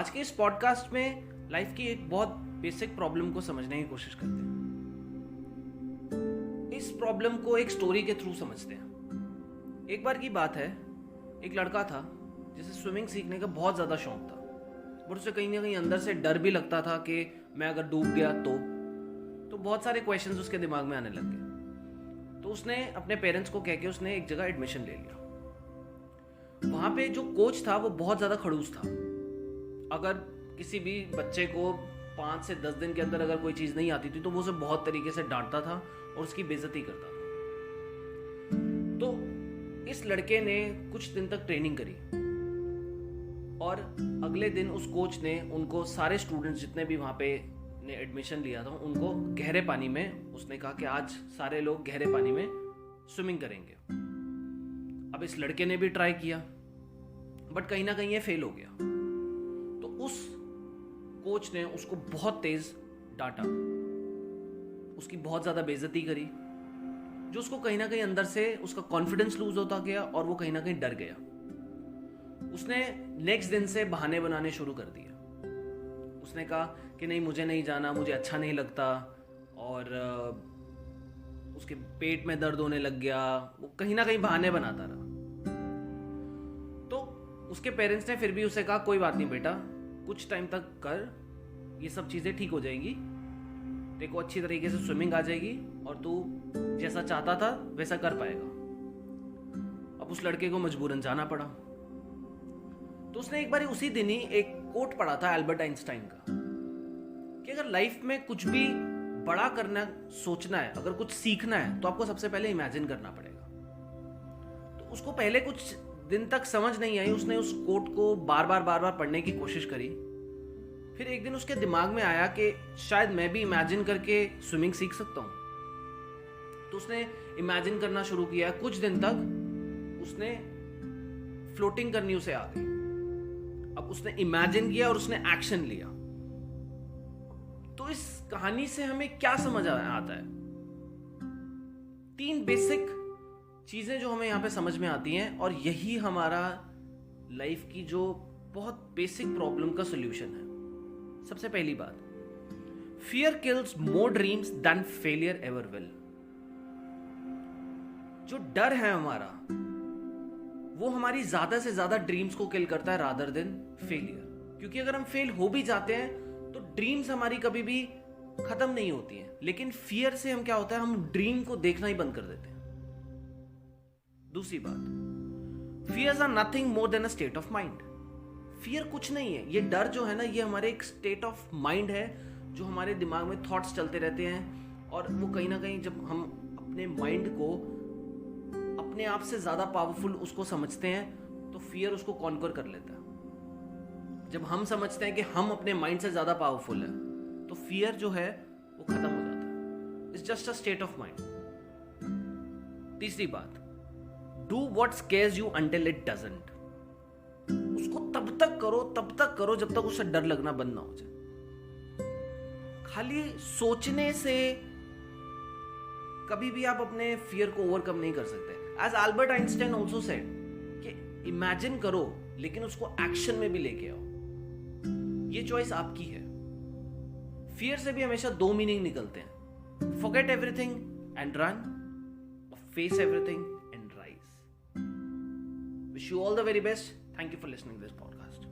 आज के इस पॉडकास्ट में लाइफ की एक बहुत बेसिक प्रॉब्लम को समझने की कोशिश करते हैं। इस प्रॉब्लम को एक स्टोरी के थ्रू समझते हैं। एक बार की बात है, एक लड़का था जिसे स्विमिंग सीखने का बहुत ज़्यादा शौक था, बट उसे कहीं ना कहीं अंदर से डर भी लगता था कि मैं अगर डूब गया तो बहुत सारे क्वेश्चंस उसके दिमाग में आने लग गए। तो उसने अपने पेरेंट्स को कह के उसने एक जगह एडमिशन ले लिया। वहाँ पे जो कोच था वो बहुत ज़्यादा खड़ूस था। अगर किसी भी बच्चे को 5 से 10 दिन के अंदर अगर कोई चीज़ नहीं आती थी तो वो उसे बहुत तरीके से डांटता था और उसकी बेइज्जती करता था। तो इस लड़के ने कुछ दिन तक ट्रेनिंग करी और अगले दिन उस कोच ने उनको सारे स्टूडेंट्स जितने भी वहाँ पे ने एडमिशन लिया था उनको गहरे पानी में, उसने कहा कि आज सारे लोग गहरे पानी में स्विमिंग करेंगे। अब इस लड़के ने भी ट्राई किया बट कहीं ना कहीं ये फेल हो गया। तो उस कोच ने उसको बहुत तेज डांटा, उसकी बहुत ज़्यादा बेइज्जती करी, जो उसको कहीं ना कहीं अंदर से उसका कॉन्फिडेंस लूज होता गया और वो कहीं ना कहीं डर गया। उसने नेक्स्ट दिन से बहाने बनाने शुरू कर दिए। उसने कहा कि नहीं, मुझे नहीं जाना, मुझे अच्छा नहीं लगता, और उसके पेट में दर्द होने लग गया। वो कहीं ना कहीं बहाने बनाता रहा। तो उसके पेरेंट्स ने फिर भी उसे कहा कोई बात नहीं बेटा, कुछ टाइम तक कर, ये सब चीज़ें ठीक हो जाएंगी, तेरे को अच्छी तरीके से स्विमिंग आ जाएगी और तू जैसा चाहता था वैसा कर पाएगा। अब उस लड़के को मजबूरन जाना पड़ा। तो उसने एक बार उसी दिन ही एक कोट पढ़ा था एल्बर्ट आइंस्टाइन का कि अगर लाइफ में कुछ भी बड़ा करना सोचना है, अगर कुछ सीखना है तो आपको सबसे पहले इमेजिन करना पड़ेगा। तो उसको पहले कुछ दिन तक समझ नहीं आई। उसने उस कोट को बार बार पढ़ने की कोशिश करी। फिर एक दिन उसके दिमाग में आया कि शायद मैं भी इमेजिन करके स्विमिंग सीख सकता हूँ। तो उसने इमेजिन करना शुरू किया। कुछ दिन तक उसने फ्लोटिंग करनी उसे आ गई। अब उसने इमेजिन किया और उसने एक्शन लिया। तो इस कहानी से हमें क्या समझ आता है? 3 बेसिक चीजें जो हमें यहां पे समझ में आती हैं, और यही हमारा लाइफ की जो बहुत बेसिक प्रॉब्लम का सॉल्यूशन है। सबसे पहली बात, fear kills more dreams than failure ever will. जो डर है हमारा, वो हमारी ज्यादा से ज्यादा ड्रीम्स को किल करता है रादर देन फेलियर। क्योंकि अगर हम फेल हो भी जाते हैं तो ड्रीम्स हमारी कभी भी खत्म नहीं होती हैं। लेकिन फियर से हम क्या होता है, हम ड्रीम को देखना ही बंद कर देते हैं। दूसरी बात, fears are nothing more than a state of mind. Fear कुछ नहीं है, ये डर जो है ना, ये हमारे एक स्टेट ऑफ माइंड है, जो हमारे दिमाग में थॉट्स चलते रहते हैं। और वो कहीं ना कहीं जब हम अपने माइंड को अपने आप से ज्यादा पावरफुल उसको समझते हैं तो फियर उसको कॉन्कर कर लेता है। जब हम समझते हैं कि हम अपने माइंड से ज्यादा पावरफुल है तो फियर जो है वो खत्म हो जाता है। It's just a state of mind. तीसरी बात, do what scares you until it doesn't. उसको तब तक करो जब तक उससे डर लगना बंद ना हो जाए। खाली सोचने से कभी भी आप अपने फियर को ओवरकम नहीं कर सकते। As Albert Einstein also said कि इमेजिन करो लेकिन उसको एक्शन में भी लेके आओ। ये चॉइस आपकी है। फियर से भी हमेशा 2 मीनिंग निकलते हैं, forget everything and run, face everything and rise. Wish you all the very best. Thank you for listening this podcast.